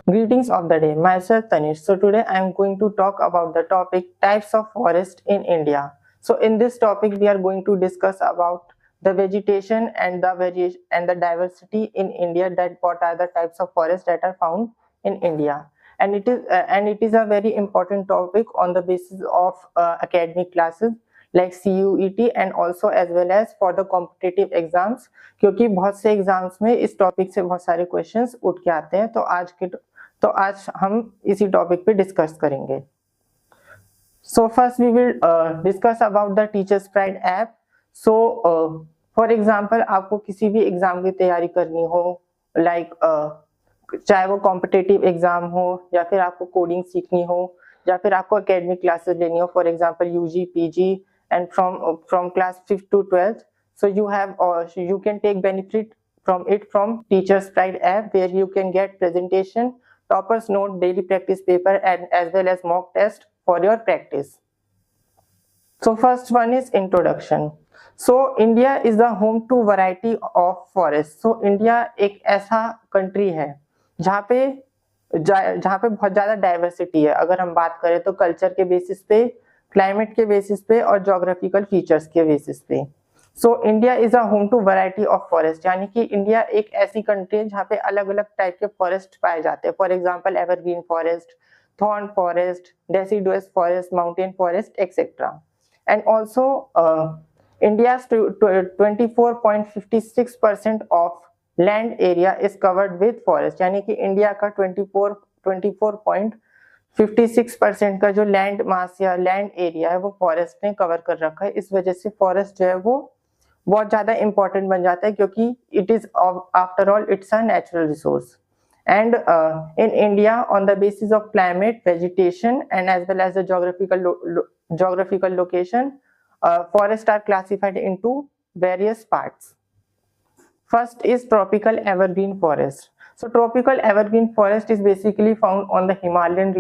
Greetings of the day. Myself Tanish. So today I am going to talk about the topic types of forest in India. So in this topic we are going to discuss about the vegetation and the variation and the diversity in India, that what are the types of forests that are found in India. And it is a very important topic on the basis of academic classes like CUET and also as well as for the competitive exams, क्योंकि बहुत से exams में इस topic से बहुत सारे questions उठ के आते हैं। तो आज हम इसी टॉपिक पे डिस्कस करेंगे। So first we will discuss about the teachers pride app. So for example आपको किसी भी एग्जाम की तैयारी करनी हो, लाइक चाहे वो कॉम्पिटिटिव एग्जाम हो या फिर आपको कोडिंग सीखनी हो या फिर आपको एकेडमिक क्लासेस लेनी हो, for example UG PG and from class 5th to 12th, so you can take benefit from Teachers Pride app, where you can get presentation, toppers note, daily practice paper and as well as mock test for your practice. So first one is introduction. So India is the home to variety of forests. So India एक ऐसा country है जहाँ पे बहुत ज़्यादा diversity है। अगर हम बात करें तो कल्चर के बेसिस पे, क्लाइमेट के बेसिस पे और जोग्राफिकल फीचर्स के बेसिस पे। So India is a home to variety of forest, यानी कि इंडिया एक ऐसी कंट्री है जहाँ पे अलग अलग टाइप के फॉरेस्ट पाए जाते हैं। For example evergreen forest, thorn forest, deciduous forest, mountain forest etcetera. And also India 24.56% of land area is covered with forest, यानी कि इंडिया का 24.56% का जो लैंड मास या लैंड एरिया है वो फॉरेस्ट ने कवर कर रखा है। इस वजह से फॉरेस्ट जो है वो बहुत ज्यादा इंपॉर्टेंट बन जाता है, क्योंकि it is after all it's a natural resource. And in India on the basis of climate, vegetation and as well as the geographical location, forests are classified into various parts. First is tropical evergreen forest. So tropical evergreen forest is basically found on the Himalayan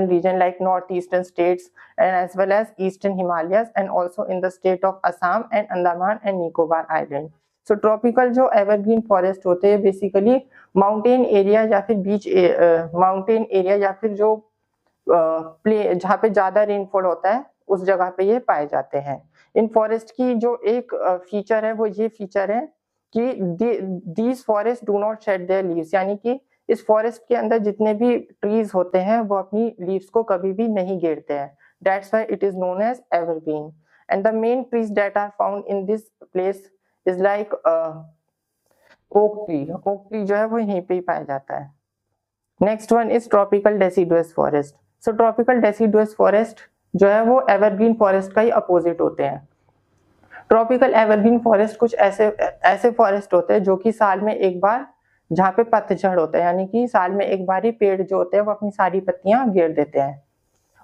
region like northeastern states and as well as eastern Himalayas, and also in the state of Assam and Andaman and Nicobar Island. So tropical जो evergreen forest होते हैं basically mountain area या फिर बीच mountain area या फिर जो play जहाँ पे ज्यादा रेनफॉल होता है उस जगह पे ये पाए जाते हैं। इन फॉरेस्ट की जो एक फीचर है वो ये फीचर है कि these forest do not shade there leaves, यानी कि इस फॉरेस्ट के अंदर जितने भी ट्रीज होते हैं वो अपनी लीव्स को कभी भी नहीं गिरते हैं। That's why it is known as evergreen. And the main trees that are found in this place is like oak tree. Oak tree जो है वो यहीं पे ही पाया जाता है। Next one is tropical deciduous forest. So tropical deciduous forest जो है वो एवरग्रीन फॉरेस्ट का ही अपोजिट होते हैं। ट्रॉपिकल एवरग्रीन फॉरेस्ट कुछ ऐसे फॉरेस्ट होते हैं जो कि साल में एक बार, जहाँ पे पतझड़ होता है, यानी कि साल में एक बार ही पेड़ जो होते हैं वो अपनी सारी पत्तियां गिर देते हैं।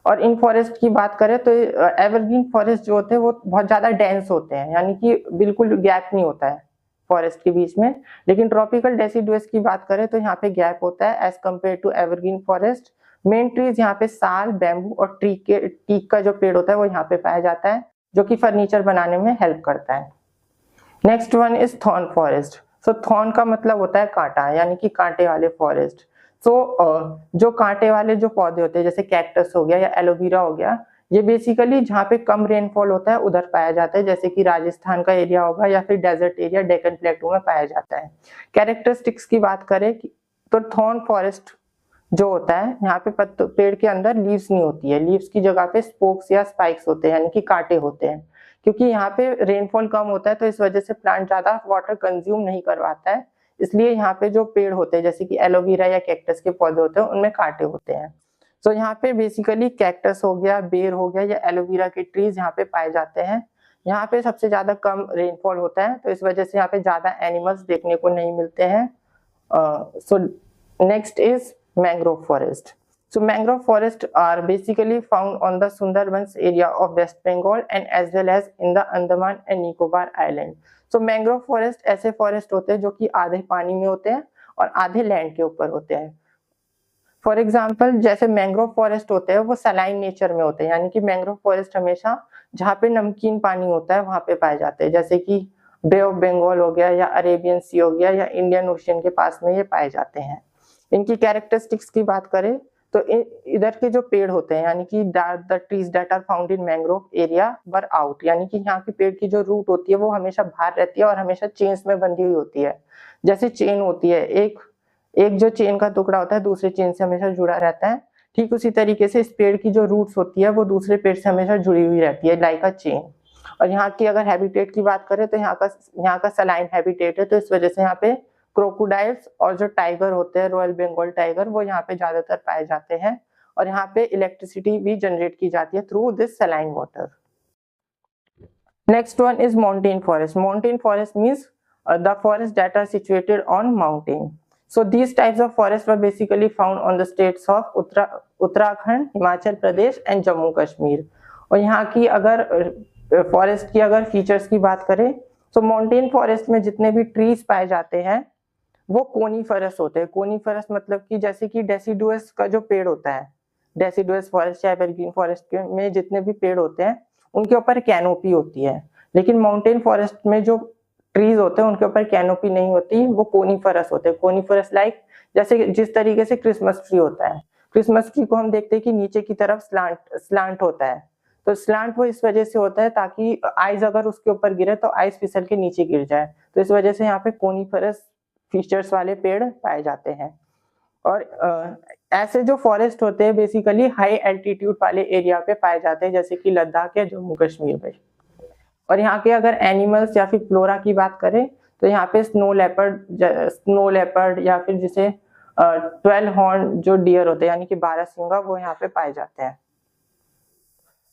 और इन फॉरेस्ट की बात करें तो एवरग्रीन फॉरेस्ट जो होते हैं वो बहुत ज्यादा डेंस होते हैं, यानी कि बिल्कुल गैप नहीं होता है फॉरेस्ट के बीच में। लेकिन ट्रॉपिकल डेसिडुअस की बात करें तो यहाँ पे गैप होता है as compare to evergreen forest. Main trees यहाँ पे साल, बैम्बू और टीक का जो पेड़ होता है वो यहाँ पे पाया जाता है, जो कि फर्नीचर बनाने में हेल्प करता है। Next one is thorn forest. So thorn का मतलब होता है कांटा, यानी कि कांटे वाले फॉरेस्ट। सो जो कांटे वाले जो पौधे होते हैं जैसे कैक्टस हो गया या एलोवेरा हो गया, ये बेसिकली जहाँ पे कम रेनफॉल होता है उधर पाया जाता है, जैसे कि राजस्थान का एरिया होगा या फिर डेजर्ट एरिया डेक्कन प्लेटू में पाया जाता है। कैरेक्टरिस्टिक्स की बात करें तो थॉर्न फॉरेस्ट जो होता है यहाँ पे पेड़ के अंदर लीव्स नहीं होती है, लीव्स की जगह पे स्पोक्स या स्पाइक्स होते हैं, यानी कि कांटे होते हैं। क्योंकि यहाँ पे रेनफॉल कम होता है तो इस वजह से प्लांट ज्यादा वाटर कंज्यूम नहीं करवाता है, इसलिए यहाँ पे जो पेड़ होते हैं जैसे कि एलोवेरा या कैक्टस के पौधे होते हैं उनमें कांटे होते हैं। तो यहाँ पे बेसिकली कैक्टस हो गया, बेर हो गया या एलोवेरा के ट्रीज यहाँ पे पाए जाते हैं। यहाँ पे सबसे ज्यादा कम रेनफॉल होता है तो इस वजह से यहाँ पे ज्यादा एनिमल्स देखने को नहीं मिलते हैं। So next is mangrove forest. So mangrove forests are basically found on the Sundarbans area of West Bengal and as well as in the Andaman and Nicobar Island. So mangrove forest ऐसे forest होते हैं जो कि आधे पानी में होते हैं और आधे लैंड के ऊपर होते हैं। फॉर एग्जाम्पल जैसे मैंग्रोव फॉरेस्ट होते हैं वो सलाइन नेचर में होते हैं, यानी कि मैंग्रोव फॉरेस्ट हमेशा जहाँ पे नमकीन पानी होता है वहाँ पे पाए जाते हैं, जैसे कि बे ऑफ बंगाल हो गया या अरेबियन सी हो गया या इंडियन ओशियन के पास में ये पाए जाते हैं। इनकी कैरेक्टरिस्टिक्स की बात करें तो इधर के जो पेड़ होते हैं यानी कि the trees that are found in mangrove area were out, यानी कि यहाँ के पेड़ की जो रूट होती है वो हमेशा बाहर रहती है और हमेशा चेन्स में बंधी हुई होती है। जैसे चेन होती है, एक एक जो चेन का टुकड़ा होता है दूसरे चेन से हमेशा जुड़ा रहता है, ठीक उसी तरीके से इस पेड़ की जो रूट्स होती है वो दूसरे पेड़ से हमेशा जुड़ी हुई रहती है लाइक अ चेन। और यहाँ की अगर हैबिटेट की बात करें तो यहाँ का सलाइन हैबिटेट है, तो इस वजह से यहाँ पे क्रोकोडाइल्स और जो टाइगर होते हैं रॉयल बंगाल टाइगर वो यहाँ पे ज्यादातर पाए जाते हैं। और यहाँ पे इलेक्ट्रिसिटी भी जनरेट की जाती है through this saline water. Next one is mountain forest. Mountain forest means the forests that are situated on mountain. So these types of forests were basically found on the states of Uttarakhand, Himachal Pradesh and Jammu Kashmir. और यहाँ की अगर forest की अगर features की बात करें तो माउंटेन फॉरेस्ट में जितने भी ट्रीज पाए जाते हैं वो कोनीफरस होते हैं। कोनीफरस मतलब कि जैसे कि डेसिडुअस का जो पेड़ होता है, डेसिडुअस फॉरेस्ट या एवरग्रीन फॉरेस्ट में जितने भी पेड़ होते हैं उनके ऊपर कैनोपी होती है, लेकिन माउंटेन फॉरेस्ट में जो ट्रीज होते हैं उनके ऊपर कैनोपी नहीं होती, वो कोनीफरस होते हैं। कोनीफरस लाइक जैसे जिस तरीके से क्रिसमस ट्री होता है, क्रिसमस ट्री को हम देखते हैं कि नीचे की तरफ स्लांट होता है, तो स्लांट वो इस वजह से होता है ताकि आइस अगर उसके ऊपर गिरे तो आइस फिसल के नीचे गिर जाए, तो इस वजह से यहाँ पे कोनीफरस फीचर्स वाले पेड़ पाए जाते हैं। और ऐसे जो फॉरेस्ट होते हैं बेसिकली हाई एल्टीट्यूड वाले एरिया पे पाए जाते हैं जैसे कि लद्दाख या जम्मू कश्मीर में। और यहाँ के अगर एनिमल्स या फिर फ्लोरा की बात करें तो यहाँ पे स्नो लेपर्ड या फिर जिसे 12 हॉर्न जो डियर होते हैं यानी कि 12 सिंगा वो यहाँ पे पाए जाते हैं।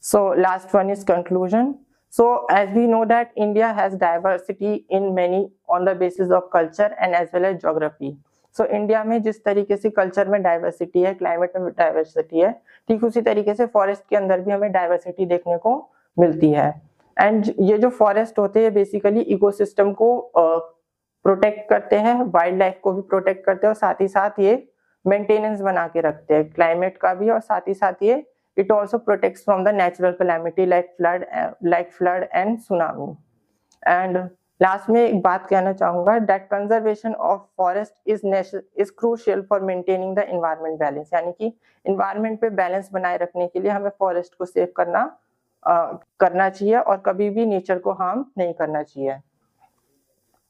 So last one is conclusion. So as we know that India has diversity in many on the basis of culture and as well as geography. So India में जिस तरीके से कल्चर में डाइवर्सिटी है, क्लाइमेट में डाइवर्सिटी है, ठीक उसी तरीके से फॉरेस्ट के अंदर भी हमें डाइवर्सिटी देखने को मिलती है। एंड ये जो फॉरेस्ट होते हैं बेसिकली इकोसिस्टम को प्रोटेक्ट करते हैं, वाइल्ड लाइफ को भी प्रोटेक्ट करते हैं और साथ ही साथ ये मेंटेनेंस बना के रखते हैं क्लाइमेट का भी, और साथ ही साथ ये it also protects from the natural calamity like flood and tsunami. And last में एक बात कहना चाहूंगा that conservation of forest is crucial for maintaining the environment balance, यानी कि environment पे बैलेंस बनाए रखने के लिए हमें फॉरेस्ट को सेव करना चाहिए और कभी भी नेचर को हार्म नहीं करना चाहिए।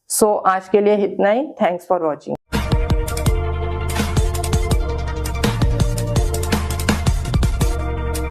सो आज के लिए इतना ही। Thanks for watching.